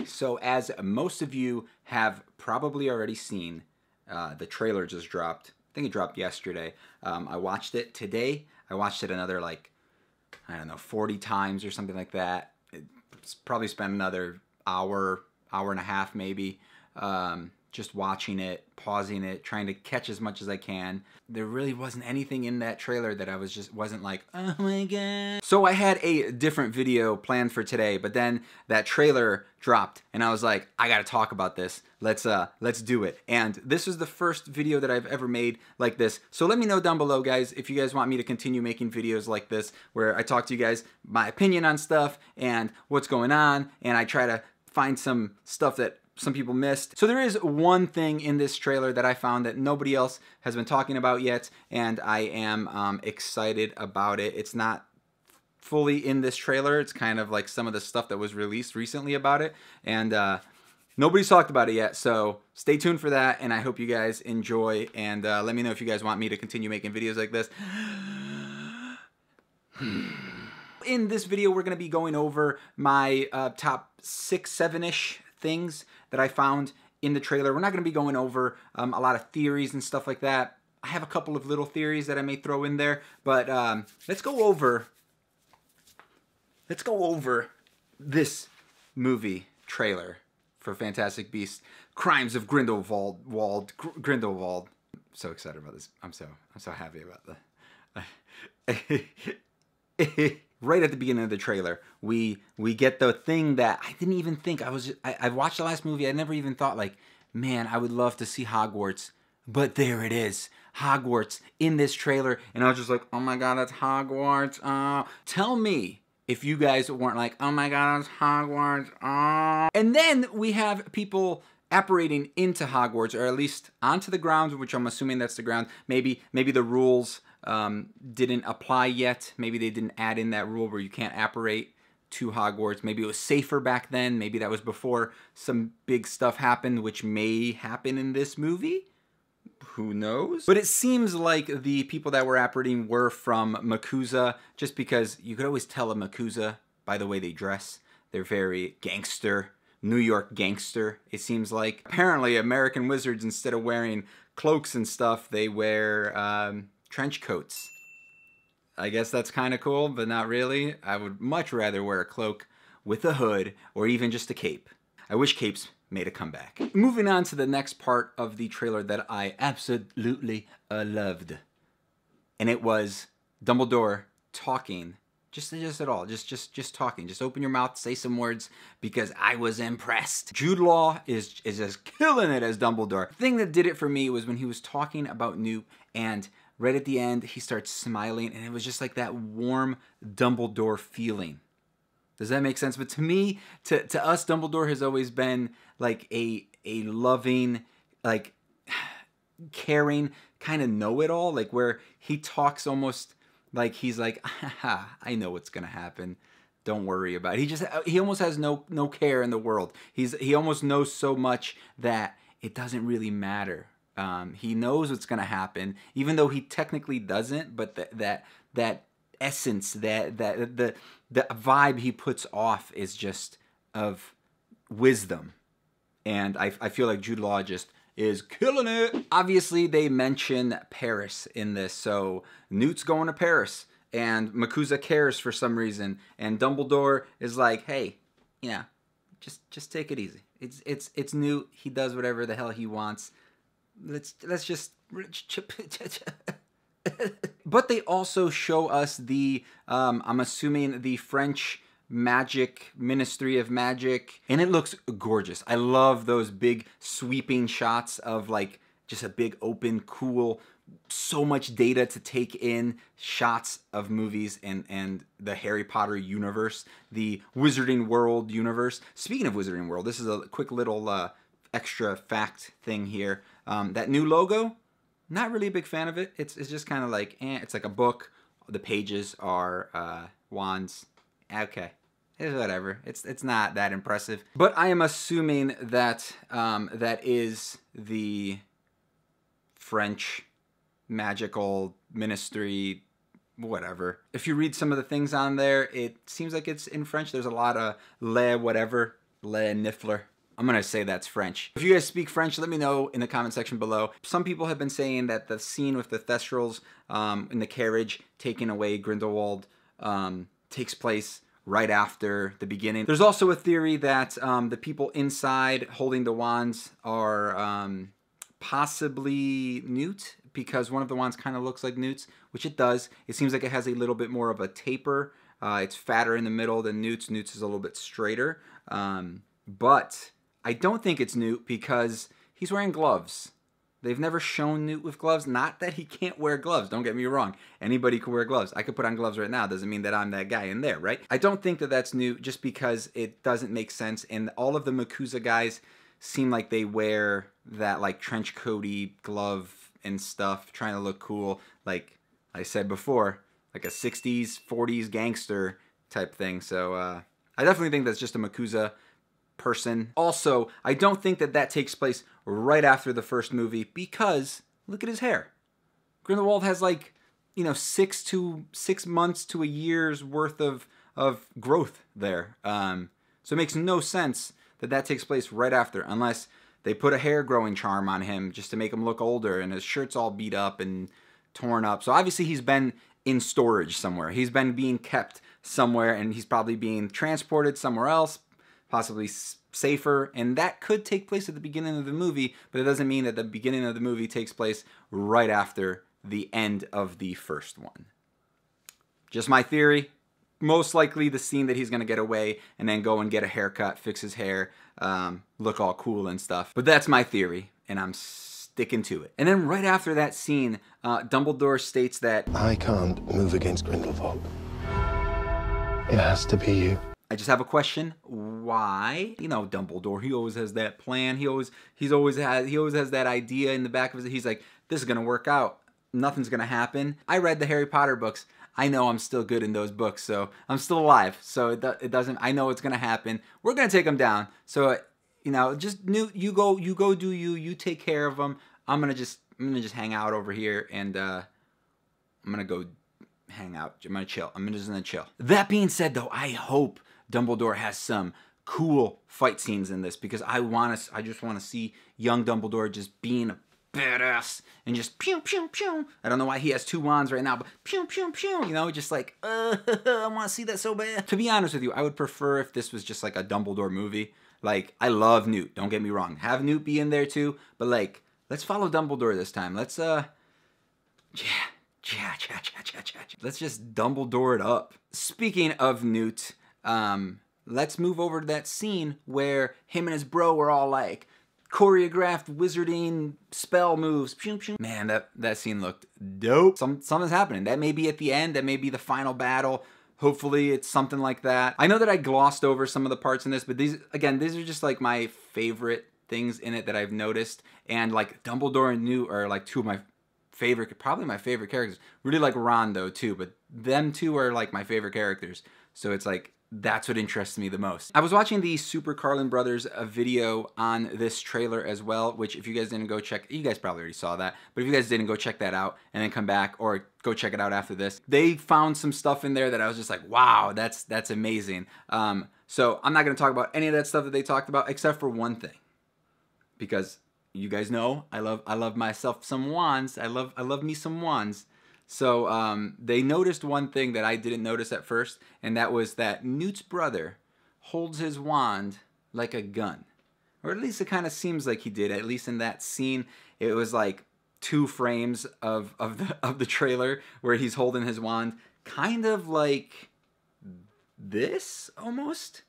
So as most of you have probably already seen, the trailer just dropped. I think it dropped yesterday. I watched it today. I watched it another, like, I don't know, 40 times or something like that. It's probably spent another hour and a half maybe, just watching it, pausing it, trying to catch as much as I can. There really wasn't anything in that trailer that I wasn't like, oh my god. So I had a different video planned for today, but then that trailer dropped and I was like, I gotta talk about this. Let's do it. And this is the first video that I've ever made like this. So let me know down below, guys, if you guys want me to continue making videos like this, where I talk to you guys my opinion on stuff and what's going on, and I try to find some stuff that some people missed. So there is one thing in this trailer that I found that nobody else has been talking about yet, and I am excited about it. It's not fully in this trailer. It's kind of like some of the stuff that was released recently about it, and nobody's talked about it yet, so stay tuned for that, and I hope you guys enjoy, and let me know if you guys want me to continue making videos like this. In this video, we're going to be going over my top 6, 7-ish things that I found in the trailer. We're not going to be going over a lot of theories and stuff like that. I have a couple of little theories that I may throw in there, but let's go over this movie trailer for Fantastic Beasts: Crimes of Grindelwald. Grindelwald. I'm so excited about this. I'm so happy about that. Right at the beginning of the trailer, we get the thing that I didn't even think. I watched the last movie. I never even thought, like, man, I would love to see Hogwarts. But there it is, Hogwarts in this trailer, and I was just like, oh my god, that's Hogwarts. Tell me if you guys weren't like, oh my god, that's Hogwarts. And then we have people apparating into Hogwarts, or at least onto the grounds, which I'm assuming that's the ground. Maybe the rules didn't apply yet. Maybe they didn't add in that rule where you can't apparate to Hogwarts. Maybe it was safer back then. Maybe that was before some big stuff happened, which may happen in this movie. Who knows? But it seems like the people that were apparating were from Meekachii, just because you could always tell a Meekachii by the way they dress. They're very gangster, New York gangster, it seems like. Apparently, American wizards, instead of wearing cloaks and stuff, they wear trench coats. I guess that's kind of cool, but not really. I would much rather wear a cloak with a hood, or even just a cape. I wish capes made a comeback. Moving on to the next part of the trailer that I absolutely loved. And it was Dumbledore talking. Just talking. Just open your mouth, say some words, because I was impressed. Jude Law is just killing it as Dumbledore. The thing that did it for me was when he was talking about Newt, and right at the end, he starts smiling, and it was just like that warm Dumbledore feeling. Does that make sense? But to me, to us, Dumbledore has always been like a loving, like caring, kind of know-it-all, like where he talks almost like he's like, haha, I know what's gonna happen. Don't worry about it. He almost has no care in the world. He almost knows so much that it doesn't really matter. He knows what's gonna happen, even though he technically doesn't. But that essence, the vibe he puts off is just of wisdom, and I feel like Jude Law just is killing it. Obviously, they mention Paris in this, so Newt's going to Paris, and Meekachii cares for some reason, and Dumbledore is like, hey, you know, just take it easy. It's Newt. He does whatever the hell he wants. Let's just. But they also show us the, I'm assuming the French magic, Ministry of Magic, and it looks gorgeous. I love those big sweeping shots of like just a big open, cool, so much data to take in shots of movies and the Harry Potter universe, the Wizarding World universe. Speaking of Wizarding World, this is a quick little extra fact thing here. That new logo, not really a big fan of it. It's just kind of like, it's like a book. The pages are wands. Okay, it's whatever. It's not that impressive. But I am assuming that that is the French magical ministry, whatever. If you read some of the things on there, it seems like it's in French. There's a lot of le whatever, Le Niffler. I'm gonna say that's French. If you guys speak French, let me know in the comment section below. Some people have been saying that the scene with the Thestrals in the carriage taking away Grindelwald takes place right after the beginning. There's also a theory that the people inside holding the wands are possibly Newt, because one of the wands kind of looks like Newt's, which it does. It seems like it has a little bit more of a taper. It's fatter in the middle than Newt's. Newt's is a little bit straighter. But I don't think it's Newt because he's wearing gloves. They've never shown Newt with gloves. Not that he can't wear gloves. Don't get me wrong. Anybody can wear gloves. I could put on gloves right now. Doesn't mean that I'm that guy in there, right? I don't think that that's Newt just because it doesn't make sense. And all of the Meekachii guys seem like they wear that like trench coaty glove and stuff, trying to look cool. Like I said before, like a 60s, 40s gangster type thing. So I definitely think that's just a Meekachii person. Also, I don't think that that takes place right after the first movie because look at his hair. Grindelwald has like, you know, 6 months to a year's worth of growth there. So it makes no sense that that takes place right after, unless they put a hair growing charm on him just to make him look older and his shirt's all beat up and torn up. So obviously he's been in storage somewhere. He's been being kept somewhere and he's probably being transported somewhere else, possibly safer, and that could take place at the beginning of the movie, but it doesn't mean that the beginning of the movie takes place right after the end of the first one. Just my theory. Most likely the scene that he's going to get away and then go and get a haircut, fix his hair, look all cool and stuff. But that's my theory, and I'm sticking to it. And then right after that scene, Dumbledore states that I can't move against Grindelwald. It has to be you. I just have a question. Why? You know, Dumbledore, he always has that plan. He always has that idea in the back of his head. He's like, this is going to work out. Nothing's going to happen. I read the Harry Potter books. I know I'm still good in those books, so I'm still alive. So it doesn't, I know it's going to happen. We're going to take him down. So, you know, just Newt, you go do you take care of him. I'm going to just hang out over here and I'm going to go hang out. I'm going to chill. I'm just going to chill. That being said though, I hope Dumbledore has some cool fight scenes in this because I just want to see young Dumbledore just being a badass and just pew pew pew. I don't know why he has 2 wands right now, but pew pew pew, you know, just like I want to see that so bad. To be honest with you, I would prefer if this was just like a Dumbledore movie. Like, I love Newt, don't get me wrong. Have Newt be in there too, but like, let's follow Dumbledore this time. Let's let's just Dumbledore it up. Speaking of Newt, let's move over to that scene where him and his bro were all like choreographed wizarding spell moves. Pew, pew. Man, that scene looked dope. Something's happening. That may be at the end. That may be the final battle. Hopefully it's something like that. I know that I glossed over some of the parts in this, but these are just like my favorite things in it that I've noticed. And like Dumbledore and Newt are like 2 of my favorite, probably my favorite characters. Really like Ron though too, but them 2 are like my favorite characters. So it's like, that's what interests me the most. I was watching the Super Carlin Brothers video on this trailer as well, which if you guys didn't go check, you guys probably already saw that, but if you guys didn't, go check that out and then come back or go check it out after this. They found some stuff in there that I was just like, wow, that's amazing. So I'm not going to talk about any of that stuff that they talked about except for one thing, because you guys know I love myself some wands. I love me some wands. So they noticed one thing that I didn't notice at first, and that was that Newt's brother holds his wand like a gun. Or at least it kind of seems like he did, at least in that scene. It was like 2 frames of the trailer where he's holding his wand, kind of like this almost.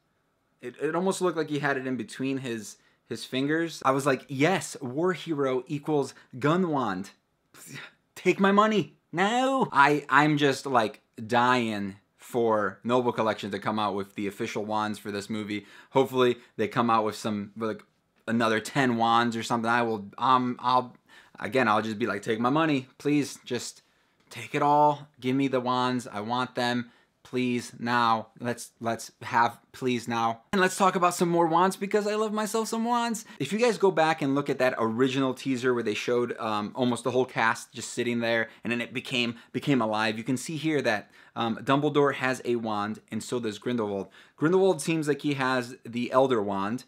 It almost looked like he had it in between his fingers. I was like, yes, war hero equals gun wand. Take my money. No, I'm just like dying for Noble Collection to come out with the official wands for this movie. Hopefully they come out with some like another 10 wands or something. I'll just be like, take my money, please, just take it all. Give me the wands. I want them. please now. Let's have please now. And let's talk about some more wands because I love myself some wands. If you guys go back and look at that original teaser where they showed almost the whole cast just sitting there and then it became alive, you can see here that Dumbledore has a wand and so does Grindelwald. Grindelwald seems like he has the Elder Wand.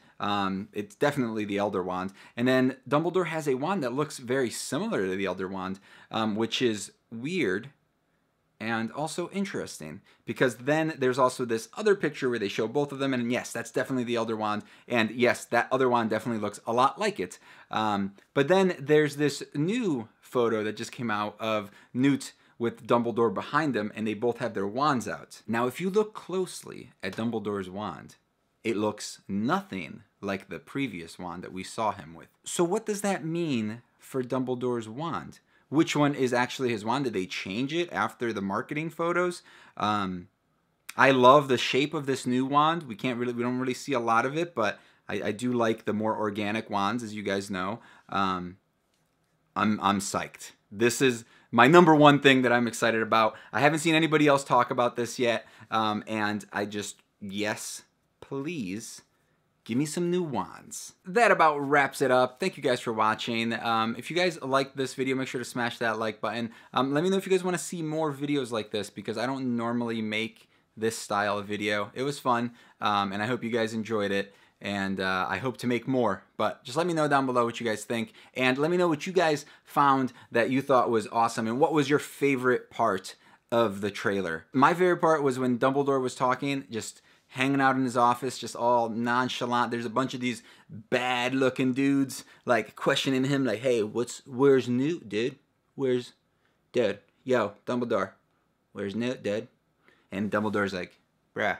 It's definitely the Elder Wand. And then Dumbledore has a wand that looks very similar to the Elder Wand, which is weird and also interesting because then there's also this other picture where they show both of them, and yes, that's definitely the Elder Wand, and yes, that other wand definitely looks a lot like it. But then there's this new photo that just came out of Newt with Dumbledore behind them, and they both have their wands out. Now, if you look closely at Dumbledore's wand, it looks nothing like the previous wand that we saw him with. So what does that mean for Dumbledore's wand? Which one is actually his wand? Did they change it after the marketing photos? I love the shape of this new wand. We don't really see a lot of it, but I do like the more organic wands, as you guys know. I'm psyched. This is my number one thing that I'm excited about. I haven't seen anybody else talk about this yet, and I just, yes, please. Give me some new wands. That about wraps it up. Thank you guys for watching. If you guys liked this video, make sure to smash that like button. Let me know if you guys want to see more videos like this because I don't normally make this style of video. It was fun, and I hope you guys enjoyed it. And I hope to make more. But just let me know down below what you guys think. And let me know what you guys found that you thought was awesome. And what was your favorite part of the trailer? My favorite part was when Dumbledore was talking, just hanging out in his office, just all nonchalant. There's a bunch of these bad looking dudes like questioning him like, hey, where's Newt, dude? Where's dude? Yo, Dumbledore, where's Newt, dude? And Dumbledore's like, bruh.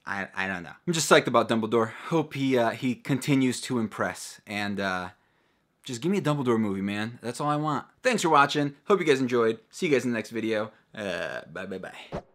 I don't know. I'm just psyched about Dumbledore. Hope he continues to impress. And just give me a Dumbledore movie, man. That's all I want. Thanks for watching. Hope you guys enjoyed. See you guys in the next video. Bye.